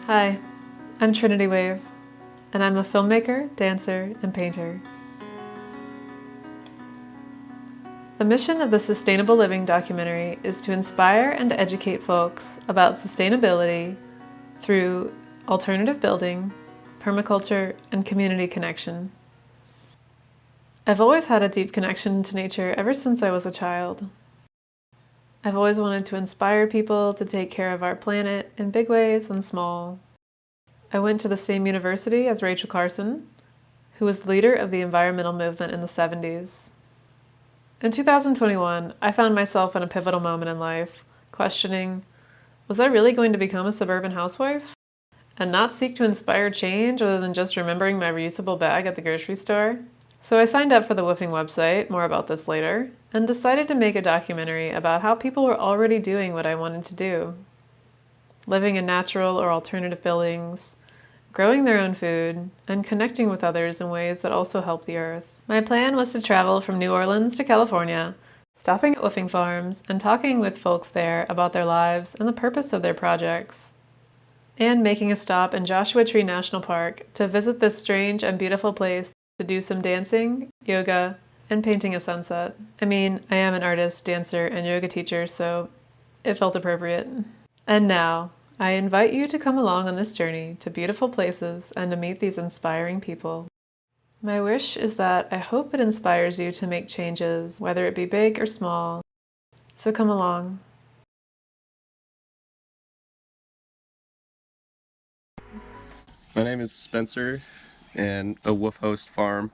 Hi, I'm Trinity Wave, and I'm a filmmaker, dancer, and painter. The mission of the Sustainable Living documentary is to inspire and educate folks about sustainability through alternative building, permaculture, and community connection. I've always had a deep connection to nature ever since I was a child. I've always wanted to inspire people to take care of our planet in big ways and small. I went to the same university as Rachel Carson, who was the leader of the environmental movement in the 70s. In 2021, I found myself in a pivotal moment in life, questioning, was I really going to become a suburban housewife? And not seek to inspire change other than just remembering my reusable bag at the grocery store? So I signed up for the WWOOFing website, more about this later, and decided to make a documentary about how people were already doing what I wanted to do. Living in natural or alternative buildings, growing their own food, and connecting with others in ways that also help the earth. My plan was to travel from New Orleans to California, stopping at WWOOFing farms and talking with folks there about their lives and the purpose of their projects, and making a stop in Joshua Tree National Park to visit this strange and beautiful place to do some dancing, yoga, and painting a sunset. I mean, I am an artist, dancer, and yoga teacher, so it felt appropriate. And now, I invite you to come along on this journey to beautiful places and to meet these inspiring people. My wish is that I hope it inspires you to make changes, whether it be big or small. So come along. My name is Spencer, and a WWOOF host farm,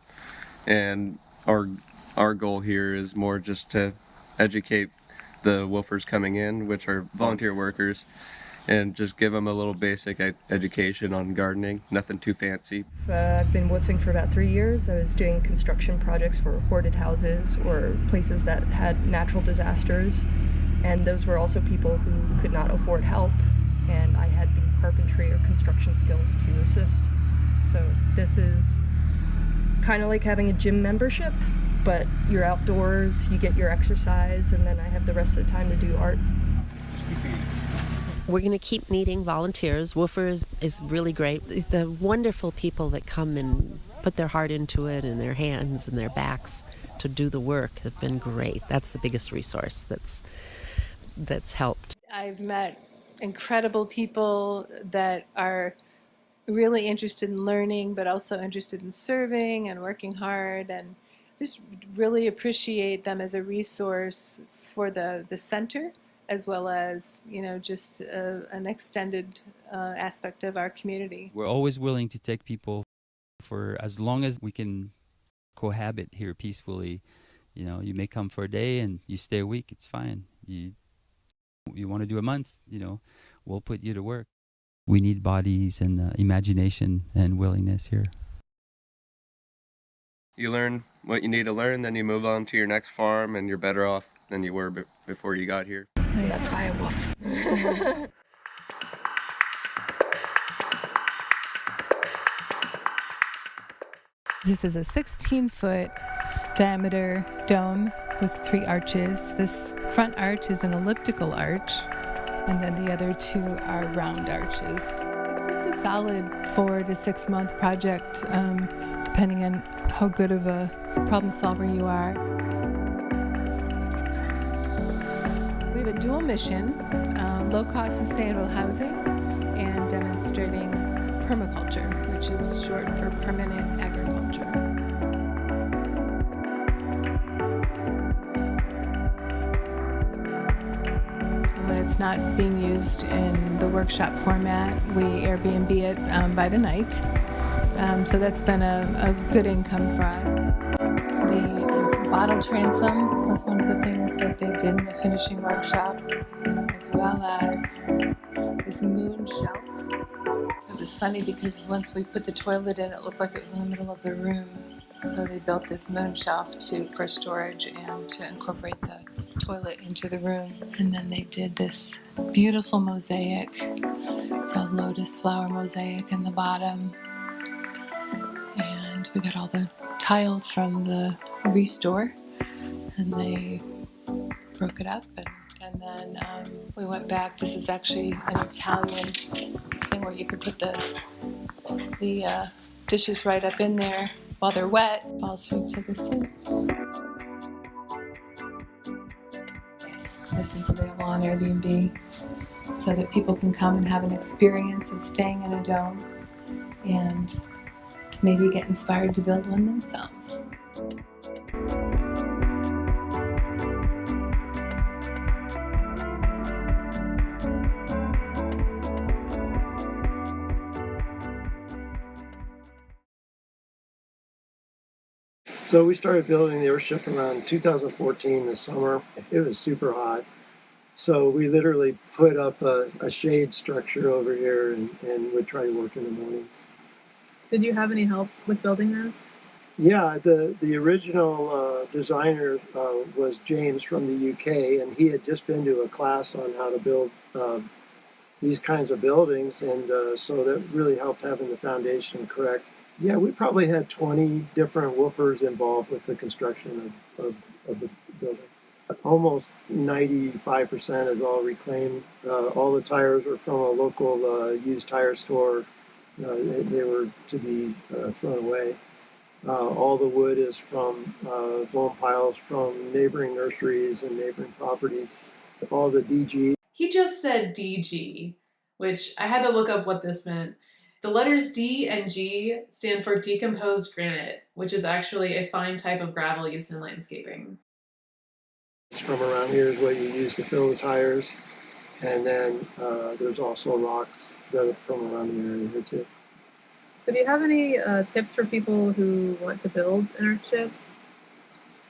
and our goal here is more just to educate the woofers coming in, which are volunteer workers, and just give them a little basic education on gardening, nothing too fancy. I've been woofing for about 3 years. I was doing construction projects for hoarded houses or places that had natural disasters, and those were also people who could not afford help, and I had the carpentry or construction skills to assist. So this is kind of like having a gym membership, but you're outdoors, you get your exercise, and then I have the rest of the time to do art. We're going to keep needing volunteers. WWOOFers is really great. The wonderful people that come and put their heart into it and their hands and their backs to do the work have been great. That's the biggest resource that's helped. I've met incredible people that are really interested in learning, but also interested in serving and working hard, and just really appreciate them as a resource for the center, as well as, just an extended aspect of our community. We're always willing to take people for as long as we can cohabit here peacefully. You may come for a day and you stay a week, it's fine. You want to do a month, we'll put you to work. We need bodies and imagination and willingness here. You learn what you need to learn, then you move on to your next farm, and you're better off than you were before you got here. Nice. That's why I woof. This is a 16-foot diameter dome with 3 arches. This front arch is an elliptical arch, and then the other 2 are round arches. It's a solid 4 to 6 month project, depending on how good of a problem solver you are. We have a dual mission, low-cost sustainable housing and demonstrating permaculture, which is short for permanent agriculture. When it's not being used in the workshop format, we Airbnb it by the night. So that's been a good income for us. The bottle transom was one of the things that they did in the finishing workshop, as well as this moon shelf. It was funny because once we put the toilet in, it looked like it was in the middle of the room. So they built this moon shelf for storage and to incorporate the toilet into the room. And then they did this beautiful mosaic. It's a lotus flower mosaic in the bottom. And we got all the tile from the restore, and they broke it up, and then we went back. This is actually an Italian something where you could put the dishes right up in there while they're wet, falls through to the sink. This is available on Airbnb so that people can come and have an experience of staying in a dome and maybe get inspired to build one themselves. So we started building the Earthship around 2014 this summer. It was super hot. So we literally put up a shade structure over here and would try to work in the mornings. Did you have any help with building this? Yeah, the original designer was James from the UK, and he had just been to a class on how to build these kinds of buildings, and so that really helped having the foundation correct. Yeah, we probably had 20 different woofers involved with the construction of the building. Almost 95% is all reclaimed. All the tires were from a local used tire store. They were to be thrown away. All the wood is from blown piles from neighboring nurseries and neighboring properties. All the DG. He just said DG, which I had to look up what this meant. The letters D and G stand for decomposed granite, which is actually a fine type of gravel used in landscaping. From around here is what you use to fill the tires. And then there's also rocks that are from around the area here too. So do you have any tips for people who want to build an Earthship?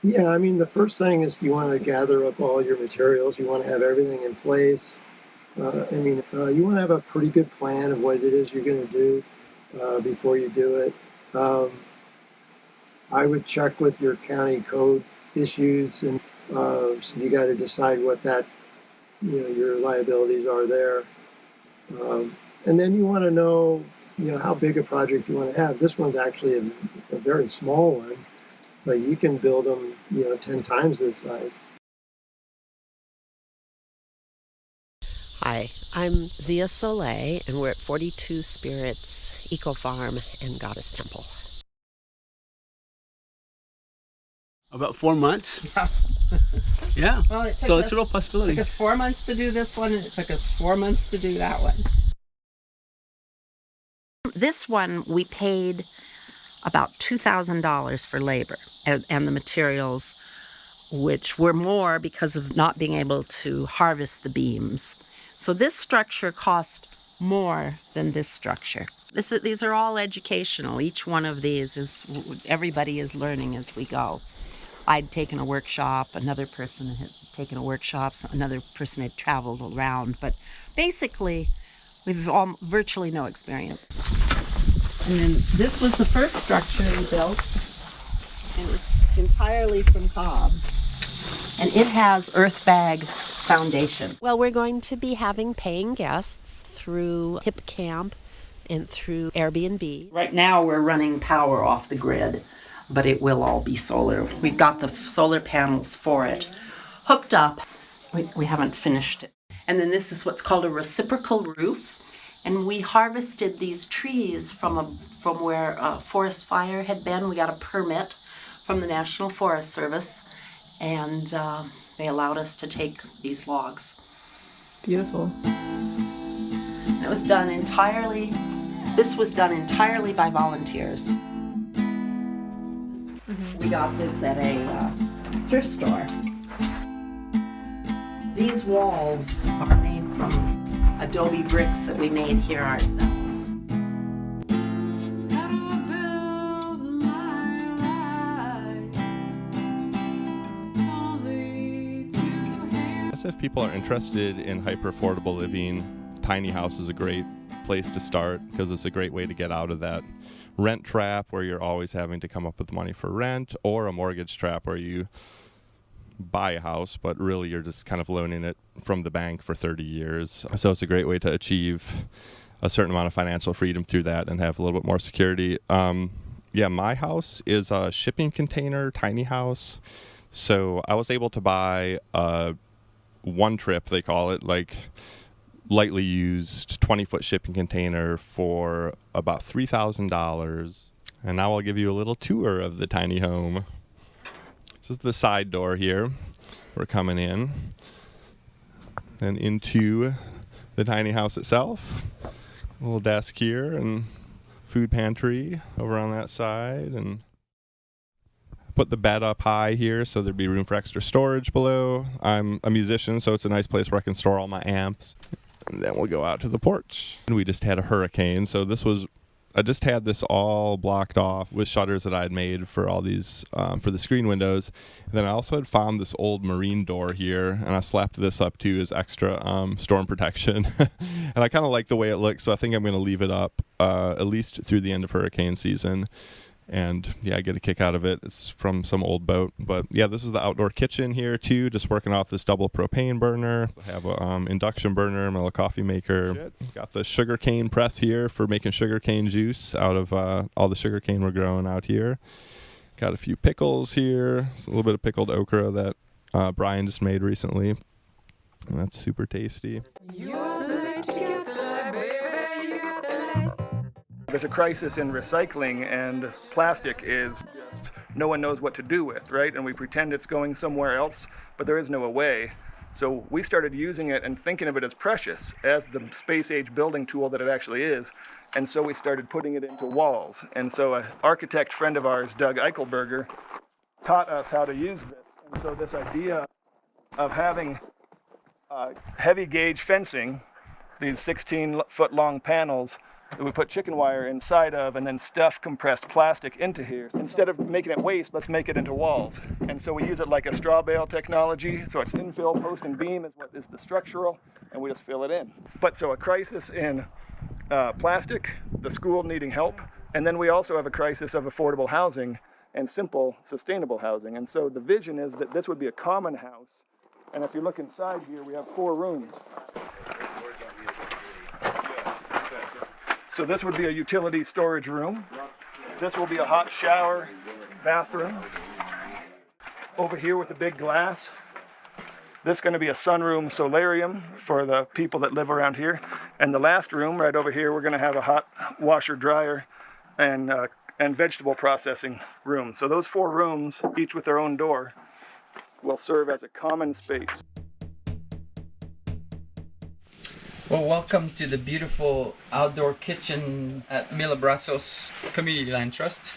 Yeah, I mean, the first thing is you want to gather up all your materials. You want to have everything in place. You want to have a pretty good plan of what it is you're going to do before you do it. I would check with your county code issues, and so you got to decide what that, your liabilities are there. And then you want to know, how big a project you want to have. This one's actually a very small one, but you can build them, 10 times this size. Hi, I'm Zia Soleil, and we're at 42 Spirits Eco Farm and Goddess Temple. About 4 months. Yeah. Well, So it's a real possibility. It took us 4 months to do this one, and it took us 4 months to do that one. This one, we paid about $2,000 for labor and the materials, which were more because of not being able to harvest the beams. So this structure cost more than this structure. These are all educational. Each one of these everybody is learning as we go. I'd taken a workshop, another person had taken a workshop, another person had traveled around, but basically we've all virtually no experience. And then this was the first structure we built, and it's entirely from cob. And it has earth bag foundation. Well, we're going to be having paying guests through Hip Camp and through Airbnb. Right now we're running power off the grid, but it will all be solar. We've got the solar panels for it hooked up. We haven't finished it. And then this is what's called a reciprocal roof. And we harvested these trees from where a forest fire had been. We got a permit from the National Forest Service, and they allowed us to take these logs. Beautiful. And it was done entirely, this was done entirely by volunteers. We got this at a thrift store. These walls are made from adobe bricks that we made here ourselves. If people are interested in hyper affordable living, tiny house is a great place to start because it's a great way to get out of that rent trap where you're always having to come up with money for rent, or a mortgage trap where you buy a house but really you're just kind of loaning it from the bank for 30 years. So it's a great way to achieve a certain amount of financial freedom through that and have a little bit more security. My house is a shipping container tiny house, so I was able to buy one trip, they call it, like lightly used 20-foot shipping container for about $3,000. And now I'll give you a little tour of the tiny home. This is the side door here. We're coming in and into the tiny house itself. A little desk here and food pantry over on that side, and put the bed up high here so there'd be room for extra storage below. I'm a musician, so it's a nice place where I can store all my amps. And then we'll go out to the porch. And we just had a hurricane, so I just had this all blocked off with shutters that I had made for all these, for the screen windows. And then I also had found this old marine door here, and I slapped this up too as extra storm protection. And I kind of like the way it looks, so I think I'm going to leave it up at least through the end of hurricane season. And yeah, I get a kick out of it. It's from some old boat. But yeah, this is the outdoor kitchen here too, just working off this double propane burner. I have a induction burner, my little coffee maker. Got the sugarcane press here for making sugarcane juice out of all the sugarcane we're growing out here. Got a few pickles here, a little bit of pickled okra that Brian just made recently. And that's super tasty. There's a crisis in recycling, and plastic is just no one knows what to do with, right? And we pretend it's going somewhere else, but there is no way. So we started using it and thinking of it as precious, as the space-age building tool that it actually is. And so we started putting it into walls. And so an architect friend of ours, Doug Eichelberger, taught us how to use this. And so this idea of having heavy gauge fencing, these 16-foot long panels, that we put chicken wire inside of and then stuff compressed plastic into here. Instead of making it waste, let's make it into walls. And so we use it like a straw bale technology. So it's infill, post, and beam is what is the structural, and we just fill it in. But so a crisis in plastic, the school needing help, and then we also have a crisis of affordable housing and simple, sustainable housing. And so the vision is that this would be a common house. And if you look inside here, we have 4 rooms. So this would be a utility storage room. This will be a hot shower bathroom. Over here with the big glass, this is going to be a sunroom solarium for the people that live around here. And the last room right over here, we're going to have a hot washer dryer and vegetable processing room. So those 4 rooms, each with their own door, will serve as a common space. Well, welcome to the beautiful outdoor kitchen at Milabrazos Community Land Trust.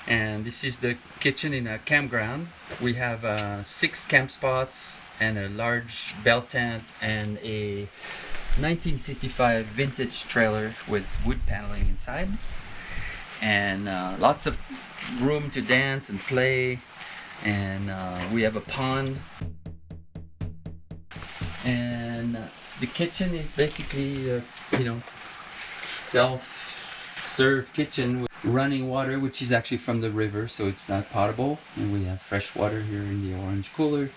And this is the kitchen in a campground. We have 6 camp spots and a large bell tent and a 1955 vintage trailer with wood paneling inside. And lots of room to dance and play. And we have a pond. And the kitchen is basically a, self-serve kitchen with running water, which is actually from the river, so it's not potable. And we have fresh water here in the orange cooler.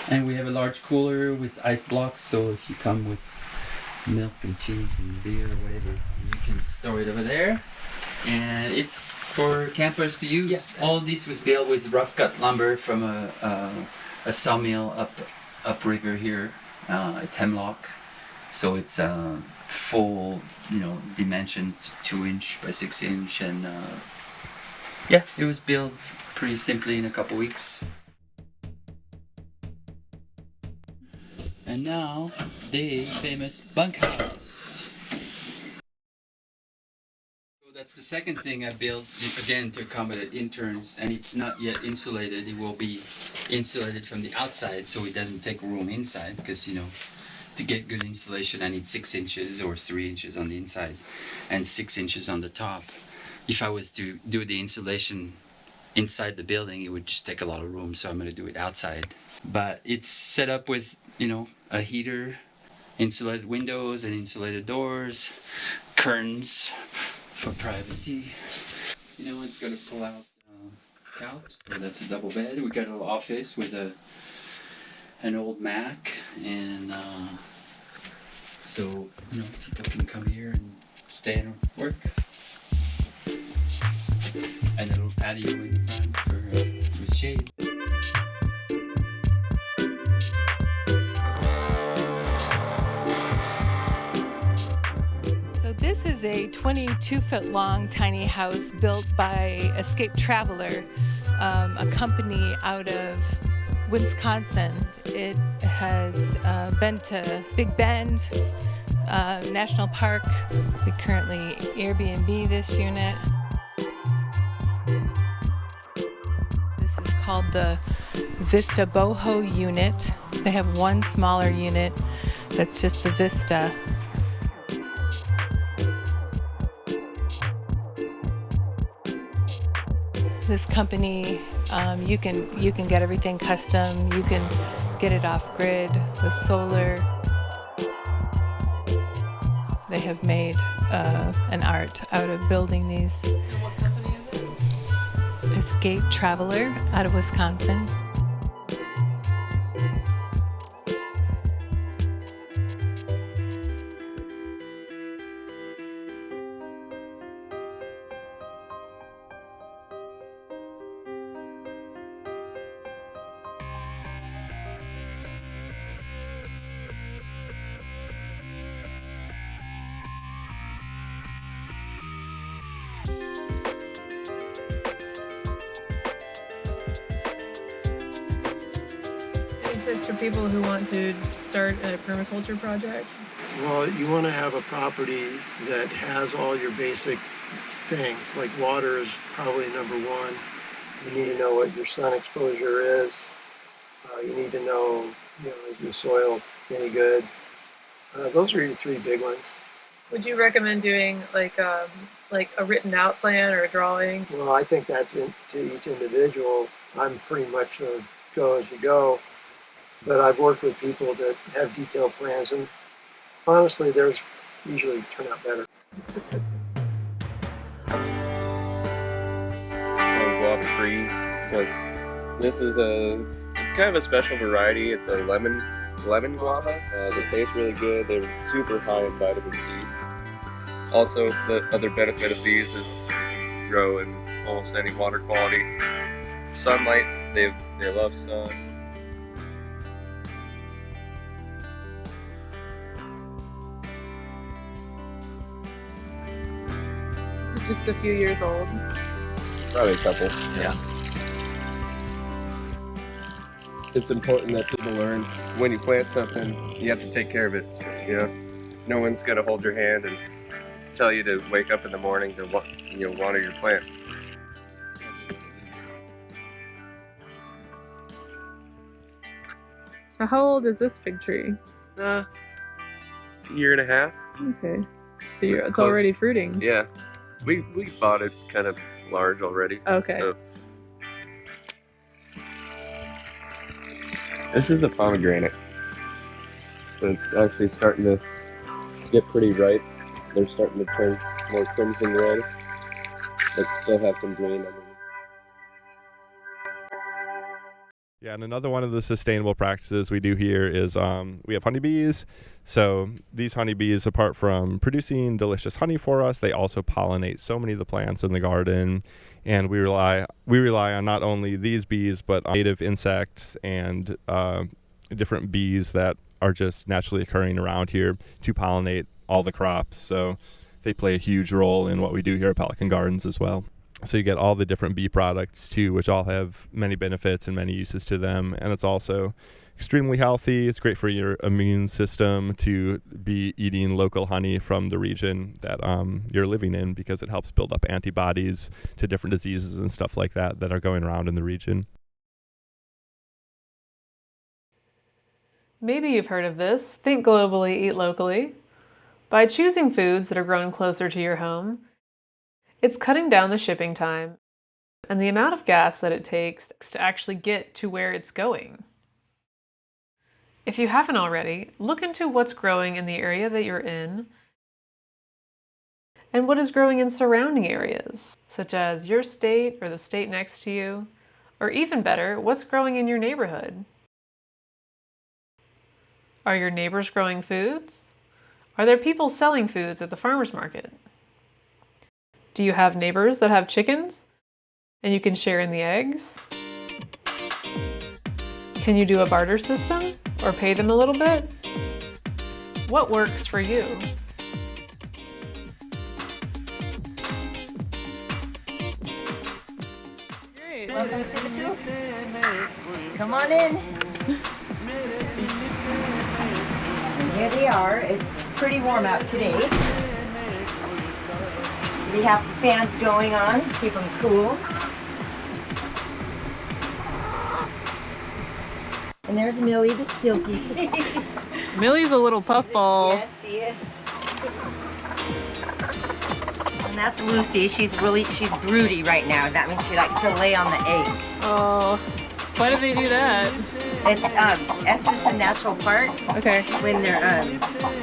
And we have a large cooler with ice blocks, so if you come with milk and cheese and beer or whatever, you can store it over there. And it's for campers to use. Yeah. All this was built with rough cut lumber from a sawmill upriver here. It's hemlock. So it's full, dimension, 2-inch by 6-inch, and it was built pretty simply in a couple weeks. And now the famous bunkhouse. So that's the second thing I built, again, to accommodate interns, and it's not yet insulated. It will be insulated from the outside, so it doesn't take room inside, because to get good insulation, I need 6 inches or 3 inches on the inside and 6 inches on the top. If I was to do the insulation inside the building, it would just take a lot of room, so I'm going to do it outside. But it's set up with, a heater, insulated windows and insulated doors, curtains for privacy. It's going to pull out couch. So that's a double bed. We got a little office with an old Mac, and so people can come here and stay and work. And a little patio in front with shade. This is a 22-foot long tiny house built by Escape Traveler, a company out of Wisconsin. It has been to Big Bend National Park. We currently Airbnb this unit. This is called the Vista Boho unit. They have one smaller unit that's just the Vista. This company, you can get everything custom. You can get it off grid with solar. They have made an art out of building these. What company is it? Escape Traveler out of Wisconsin. Any tips for people who want to start a permaculture project? Well, you want to have a property that has all your basic things, like water is probably number one. You need to know what your sun exposure is. You need to know, is your soil any good? Those are your three big ones. Would you recommend doing like a written out plan or a drawing? Well, I think that's to each individual. I'm pretty much a go as you go, but I've worked with people that have detailed plans, and honestly, theirs usually turn out better. Guava trees. So this is a kind of a special variety. It's a lemon guava. They taste really good. They're super high in vitamin C. Also, the other benefit of these is they grow in almost any water quality. Sunlight, they love sun. This is just a few years old. Probably a couple. Yeah. It's important that people learn when you plant something, you have to take care of it. No one's gonna hold your hand and tell you to wake up in the morning to water your plant. So how old is this fig tree? Year and a half. Okay. So it's already fruiting. Yeah, we bought it kind of large already. Okay. So. This is a pomegranate. So it's actually starting to get pretty ripe. They're starting to turn more crimson red, but still have some green underneath. Yeah, and another one of the sustainable practices we do here is we have honeybees. So these honeybees, apart from producing delicious honey for us, they also pollinate so many of the plants in the garden. And we rely on not only these bees, but native insects and different bees that are just naturally occurring around here to pollinate all the crops. So they play a huge role in what we do here at Pelican Gardens as well. So you get all the different bee products too, which all have many benefits and many uses to them. And it's also extremely healthy. It's great for your immune system to be eating local honey from the region that you're living in, because it helps build up antibodies to different diseases and stuff like that that are going around in the region. Maybe you've heard of this. Think globally, eat locally. By choosing foods that are grown closer to your home, it's cutting down the shipping time and the amount of gas that it takes to actually get to where it's going. If you haven't already, look into what's growing in the area that you're in and what is growing in surrounding areas, such as your state or the state next to you, or even better, what's growing in your neighborhood. Are your neighbors growing foods? Are there people selling foods at the farmer's market? Do you have neighbors that have chickens and you can share in the eggs? Can you do a barter system or pay them a little bit? What works for you? Welcome to the coop. Come on in. And here they are. It's pretty warm out today. So we have the fans going on, keep them cool. And there's Millie, the silky. Millie's a little puffball. Yes, she is. And that's Lucy. She's broody right now. That means she likes to lay on the eggs. Oh, why do they do that? It's just a natural part. Okay. When they're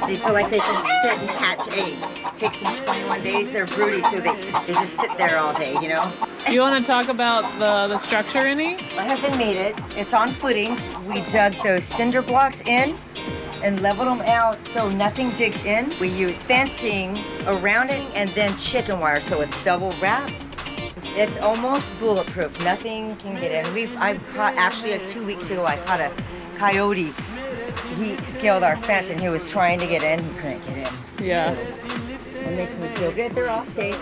they feel like they can sit and hatch eggs. It takes them 21 days. They're broody, so they just sit there all day, you know. Do you want to talk about the structure any? My husband made it. It's on footings. We dug those cinder blocks in and leveled them out so nothing digs in. We use fencing around it and then chicken wire, so it's double wrapped. It's almost bulletproof. Nothing can get in. I caught, actually 2 weeks ago, I caught a coyote. He scaled our fence and he was trying to get in. He couldn't get in. Yeah. So it makes me feel good. They're all safe.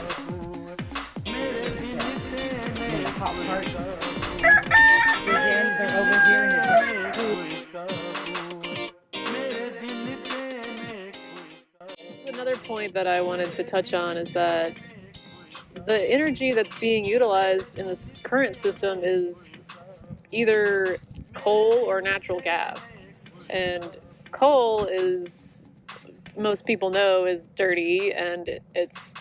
And the hot part is in. They're over here and it's just Another point that I wanted to touch on is that the energy that's being utilized in this current system is either coal or natural gas. And coal is, most people know, is dirty and it's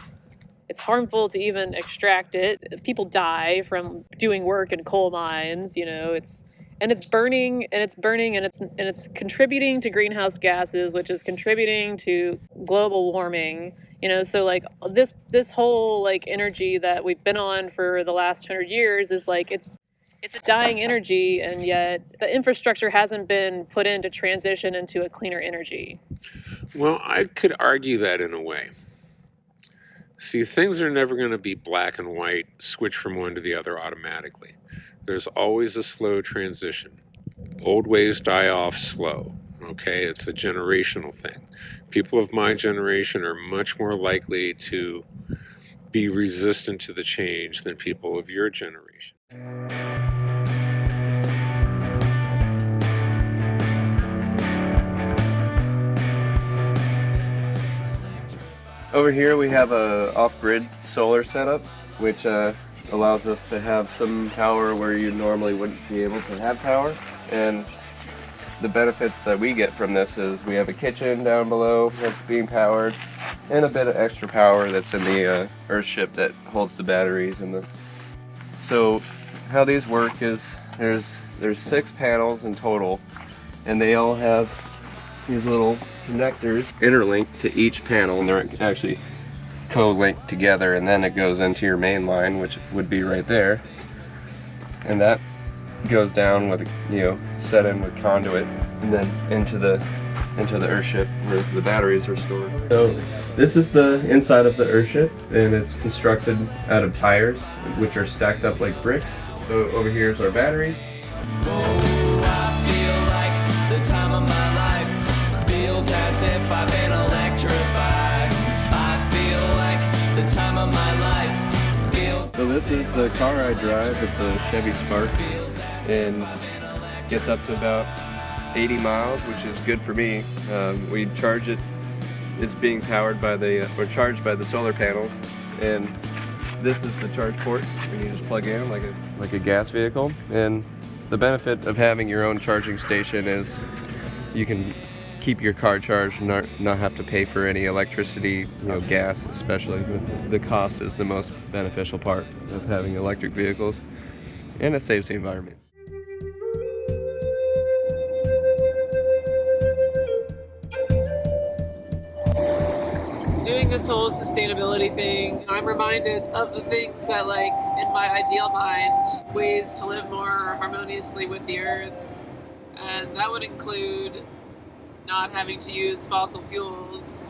harmful to even extract it. People die from doing work in coal mines, you know, it's burning and it's contributing to greenhouse gases, which is contributing to global warming. You know, so like this whole like energy that we've been on for the last 100 years is like it's a dying energy, and yet the infrastructure hasn't been put in to transition into a cleaner energy. Well, I could argue that in a way. See, things are never going to be black and white, switch from one to the other automatically. There's always a slow transition. Old ways die off slow. Okay, it's a generational thing. People of my generation are much more likely to be resistant to the change than people of your generation. Over here we have a off-grid solar setup, which allows us to have some power where you normally wouldn't be able to have power. And the benefits that we get from this is we have a kitchen down below that's being powered, and a bit of extra power that's in the Earthship that holds the batteries. So how these work is there's 6 panels in total, and they all have these little connectors interlinked to each panel, and they're actually co-linked together, and then it goes into your main line, which would be right there, and that goes down with, you know, set in with conduit, and then into the Earthship where the batteries are stored. So this is the inside of the Earthship, and it's constructed out of tires, which are stacked up like bricks. So over here is our batteries. Oh, I feel like the time of my life feels as if I've been electrified. I feel like the time of my life feels. So this is the car I drive. It's a Chevy Spark, and gets up to about 80 miles, which is good for me. We charge it. It's being powered by or charged by the solar panels, and this is the charge port, and you just plug in like a gas vehicle. And the benefit of having your own charging station is you can keep your car charged and not have to pay for any electricity, you know, gas especially. The cost is the most beneficial part of having electric vehicles, and it saves the environment. Doing this whole sustainability thing, I'm reminded of the things that, like, in my ideal mind, ways to live more harmoniously with the earth. And that would include not having to use fossil fuels.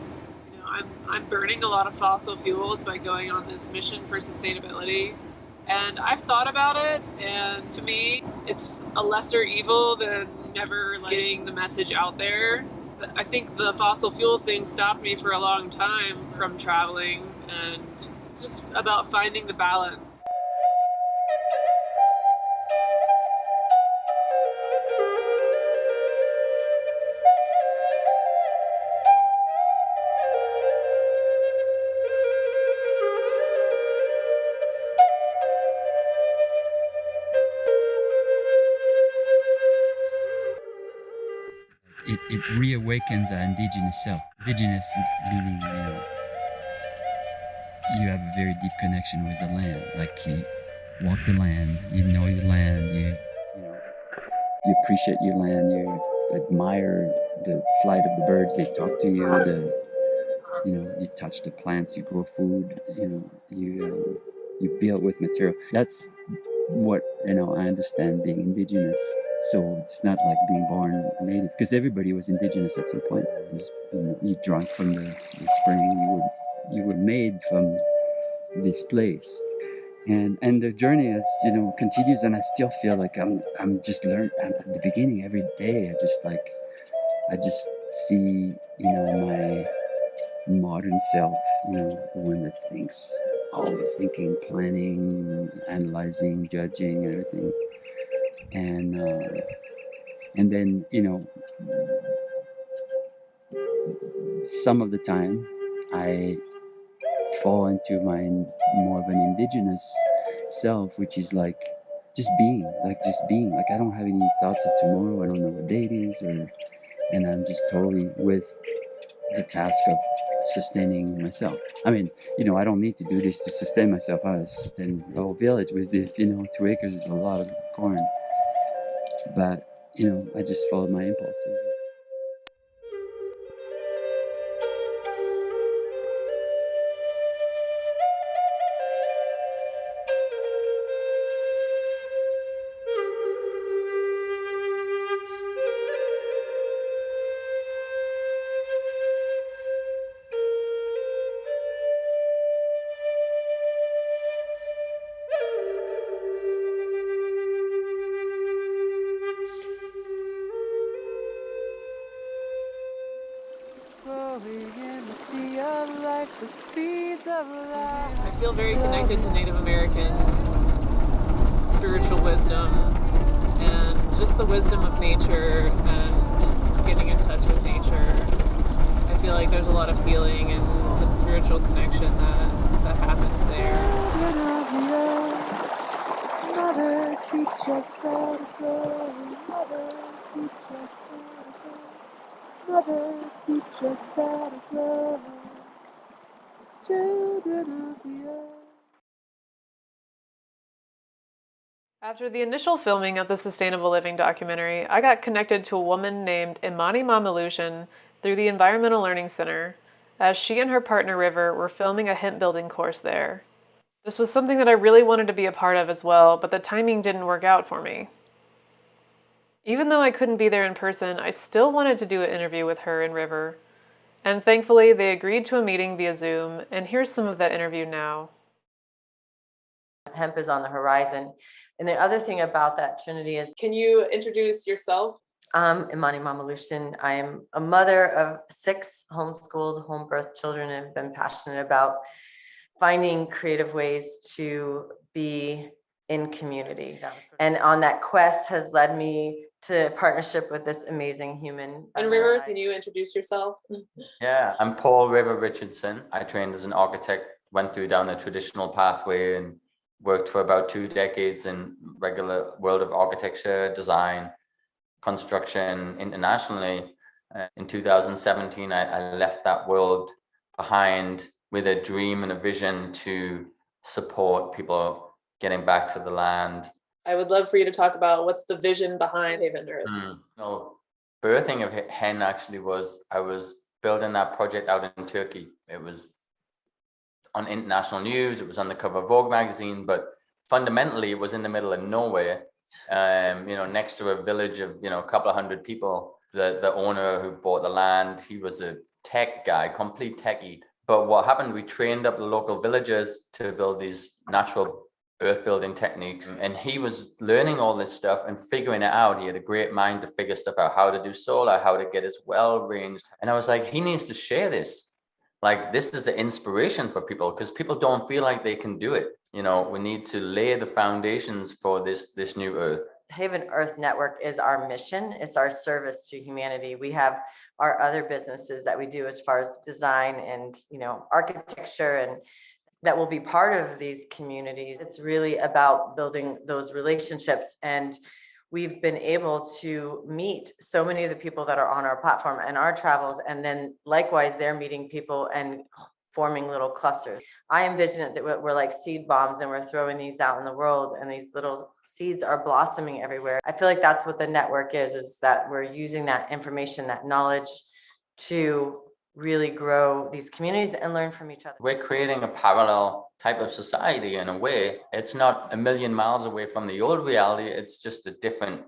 You know, I'm burning a lot of fossil fuels by going on this mission for sustainability. And I've thought about it, and to me, it's a lesser evil than never getting the message out there. I think the fossil fuel thing stopped me for a long time from traveling, and it's just about finding the balance. it reawakens our indigenous self. Indigenous meaning, you have a very deep connection with the land. Like you walk the land, you know your land, you appreciate your land, you admire the flight of the birds, they talk to you, you touch the plants, you grow food, you build with material. That's what I understand being indigenous. So it's not like being born native, because everybody was indigenous at some point. It was, you drank from the spring, you were made from this place. And the journey is continues, and I still feel like I'm just learning. At the beginning, every day I just see my modern self, the one that thinks, always thinking, planning, analyzing, judging, and everything. And then some of the time I fall into my more of an indigenous self, which is like just being. Like I don't have any thoughts of tomorrow. I don't know what day it is, and I'm just totally with the task of sustaining myself. I mean, I don't need to do this to sustain myself. I sustain the whole village with this, 2 acres is a lot of corn. But, I just followed my impulses. I feel very connected to Native American spiritual wisdom and just the wisdom of nature and getting in touch with nature. I feel like there's a lot of healing and spiritual connection that happens there. Mother, teach us how to grow. Mother, teach us how to grow. Mother, teach us how to grow. Children of the earth. After the initial filming of the Sustainable Living documentary, I got connected to a woman named Imani Mamalushan through the Environmental Learning Center, as she and her partner River were filming a hemp building course there. This was something that I really wanted to be a part of as well, but the timing didn't work out for me. Even though I couldn't be there in person, I still wanted to do an interview with her and River. And thankfully, they agreed to a meeting via Zoom, and here's some of that interview now. Hemp is on the horizon. And the other thing about that, Trinity, is... Can you introduce yourself? Imani Mamalushan. I'm a mother of 6 homeschooled, home birth children, and have been passionate about finding creative ways to be in community. And on that quest has led me to partnership with this amazing human. And River, can you introduce yourself? Yeah, I'm Paul River Richardson. I trained as an architect, went through down the traditional pathway and worked for about 2 decades in regular world of architecture, design, construction internationally. In 2017, I left that world behind with a dream and a vision to support people getting back to the land. I would love for you to talk about what's the vision behind Haven Earth. Birthing of Hen actually was, I was building that project out in Turkey. It was on international news, it was on the cover of Vogue magazine, but fundamentally it was in the middle of nowhere, next to a village of, a couple of hundred people. The owner who bought the land, he was a tech guy, complete techie. But what happened, we trained up the local villagers to build these natural earth building techniques. And he was learning all this stuff and figuring it out. He had a great mind to figure stuff out, how to do solar, how to get his well arranged. And I was like, he needs to share this. Like, this is an inspiration for people, because people don't feel like they can do it. We need to lay the foundations for this new earth. Haven Earth Network is our mission. It's our service to humanity. We have our other businesses that we do as far as design and, architecture, and that will be part of these communities. It's really about building those relationships. And we've been able to meet so many of the people that are on our platform and our travels, and then likewise they're meeting people and forming little clusters. I envision it that we're like seed bombs and we're throwing these out in the world, and these little seeds are blossoming everywhere. I feel like that's what the network is that we're using that information, that knowledge to really grow these communities and learn from each other. We're creating a parallel type of society in a way. It's not a million miles away from the old reality. It's just a different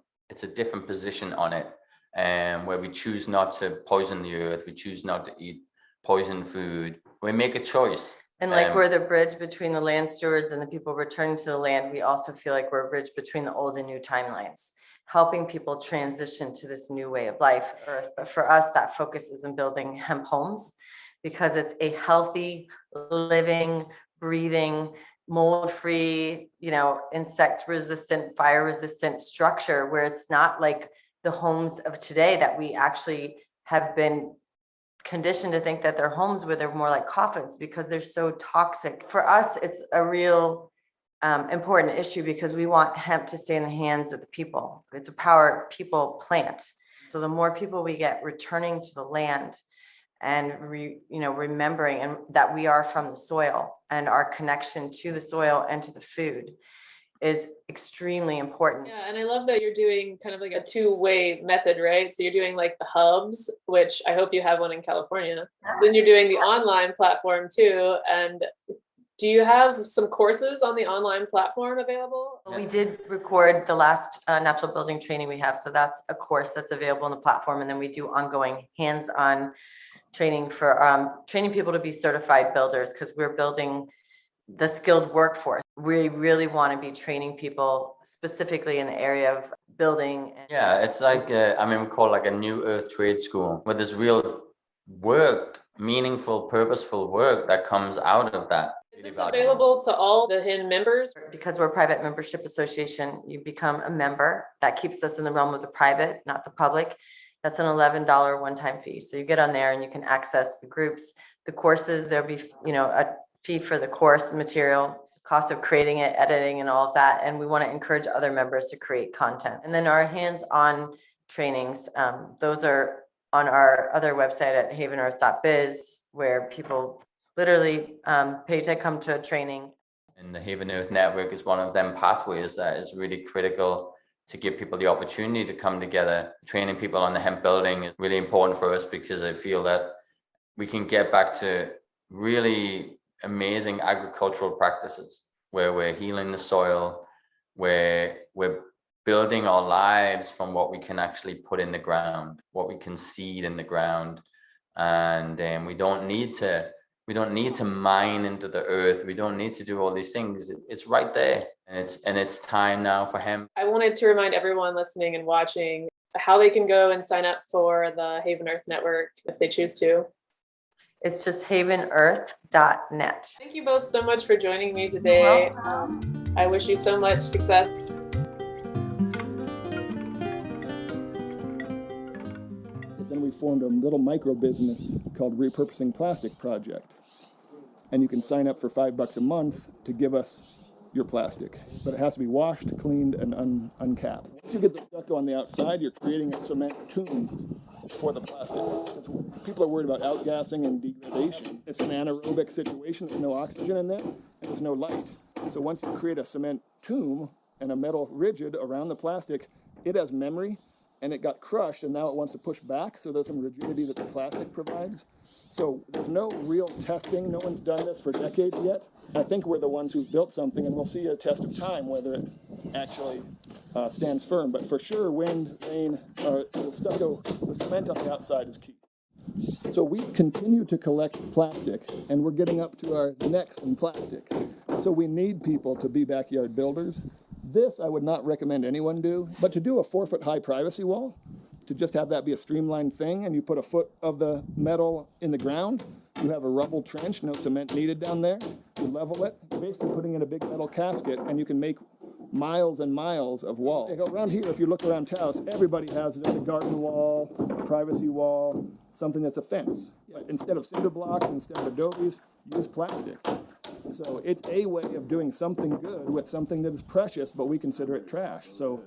position on it, and where we choose not to poison the earth, we choose not to eat poisoned food. We make a choice. And like we're the bridge between the land stewards and the people returning to the land, we also feel like we're a bridge between the old and new timelines, helping people transition to this new way of life, Earth. But for us, that focus is in building hemp homes, because it's a healthy, living, breathing, mold-free, insect-resistant, fire-resistant structure, where it's not like the homes of today that we actually have been conditioned to think that they're homes, where they're more like coffins because they're so toxic. For us, it's a real important issue, because we want hemp to stay in the hands of the people. It's a power people plant. So the more people we get returning to the land and remembering and that we are from the soil, and our connection to the soil and to the food is extremely important. Yeah, and I love that you're doing kind of like a two-way method, right? So you're doing like the hubs, which I hope you have one in California. Then you're doing the online platform too. And do you have some courses on the online platform available? We did record the last natural building training we have. So that's a course that's available on the platform. And then we do ongoing hands-on training for training people to be certified builders, because we're building the skilled workforce. We really want to be training people specifically in the area of building. Yeah, it's like, we call it like a new earth trade school, where there's real work, meaningful, purposeful work that comes out of that. Is this available to all the HIN members? Because we're a private membership association, you become a member. That keeps us in the realm of the private, not the public. That's an $11 one-time fee. So you get on there and you can access the groups, the courses. There'll be, a fee for the course material, cost of creating it, editing, and all of that. And we want to encourage other members to create content. And then our hands-on trainings, those are on our other website at havenearth.biz, where people literally pay to come to a training. And the Haven Earth Network is one of them pathways that is really critical to give people the opportunity to come together. Training people on the hemp building is really important for us, because I feel that we can get back to really amazing agricultural practices where we're healing the soil, where we're building our lives from what we can actually put in the ground, what we can seed in the ground. And we don't need to mine into the earth. We don't need to do all these things. It's right there. And it's time now for hemp. I wanted to remind everyone listening and watching how they can go and sign up for the Haven Earth Network if they choose to. It's just havenearth.net. Thank you both so much for joining me today. I wish you so much success. Then we formed a little micro business called Repurposing Plastic Project. And you can sign up for $5 a month to give us your plastic. But it has to be washed, cleaned, and uncapped. Once you get the stucco on the outside, you're creating a cement tomb for the plastic. People are worried about outgassing and degradation. It's an anaerobic situation. There's no oxygen in there, and there's no light. So once you create a cement tomb and a metal rigid around the plastic, it has memory, and it got crushed, and now it wants to push back, so there's some rigidity that the plastic provides. So there's no real testing. No one's done this for decades yet. I think we're the ones who've built something, and we'll see a test of time whether it actually stands firm. But for sure, wind, rain, the stucco, the cement on the outside is key. So we continue to collect plastic, and we're getting up to our necks in plastic. So we need people to be backyard builders. This I would not recommend anyone do, but to do a 4-foot high privacy wall, to just have that be a streamlined thing, and you put a foot of the metal in the ground, you have a rubble trench, no cement needed down there, you level it, basically putting in a big metal casket, and you can make miles and miles of walls. Around here, if you look around Taos, everybody has just a garden wall, a privacy wall, something that's a fence. But instead of cinder blocks, instead of adobes, use plastic. So it's a way of doing something good with something that is precious, but we consider it trash. So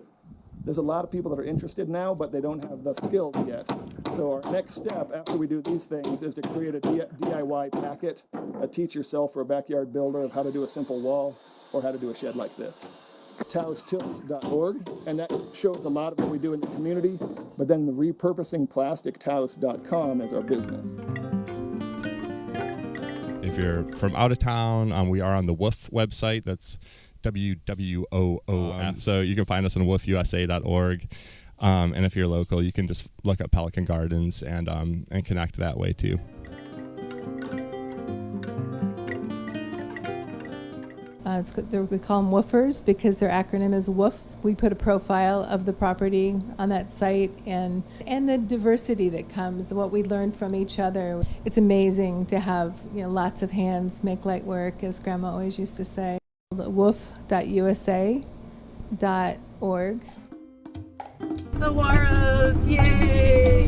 There's a lot of people that are interested now, but they don't have the skills yet. So our next step after we do these things is to create a DIY packet, a teach yourself for a backyard builder of how to do a simple wall or how to do a shed like this. taustilt.org, and that shows a lot of what we do in the community, but then the repurposingplastictaus.com is our business. If you're from out of town, we are on the WWOOF website. That's WWOOF. So you can find us on woofusa.org. And if you're local, you can just look up Pelican Gardens and connect that way too. We call them woofers because their acronym is WWOOF. We put a profile of the property on that site and the diversity that comes, what we learn from each other. It's amazing to have lots of hands make light work, as Grandma always used to say. WWOOF.usa.org. Saguaros, yay!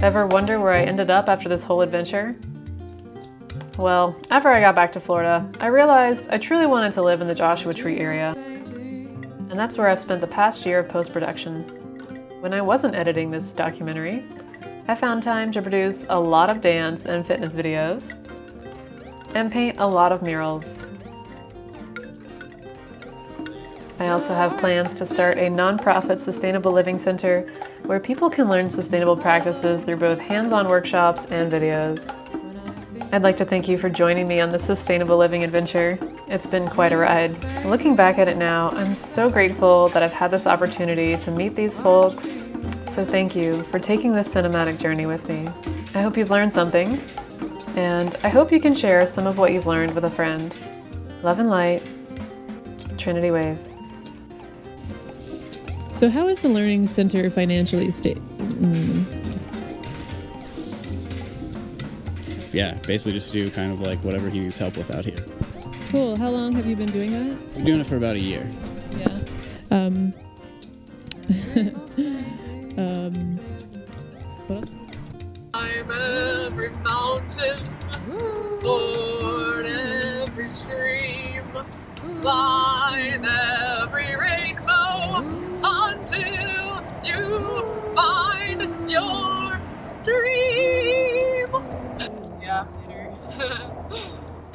Ever wonder where I ended up after this whole adventure? Well, after I got back to Florida, I realized I truly wanted to live in the Joshua Tree area. And that's where I've spent the past year of post-production. When I wasn't editing this documentary, I found time to produce a lot of dance and fitness videos and paint a lot of murals. I also have plans to start a nonprofit sustainable living center where people can learn sustainable practices through both hands-on workshops and videos. I'd like to thank you for joining me on this sustainable living adventure. It's been quite a ride. Looking back at it now, I'm so grateful that I've had this opportunity to meet these folks. So thank you for taking this cinematic journey with me. I hope you've learned something, and I hope you can share some of what you've learned with a friend. Love and light, Trinity Wave. So how is the Learning Center financially Yeah, basically just do kind of like whatever he needs help with out here. Cool. How long have you been doing that? I'm doing it for about a year. Yeah. What else? Climb every mountain, ford every stream, climb every rainbow until you find your dream. Yeah, later.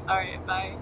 All right, bye.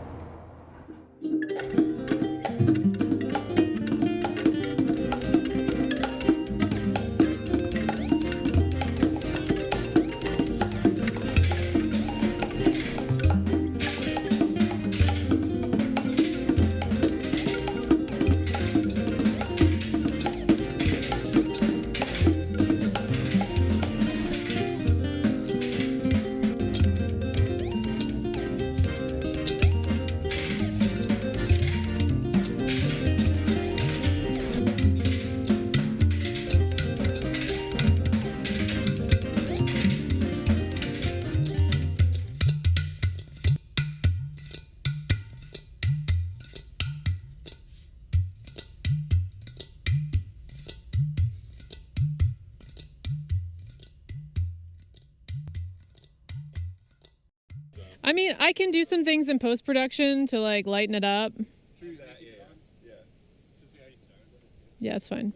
I mean, I can do some things in post-production to like lighten it up. True that, yeah. Yeah, it's fine.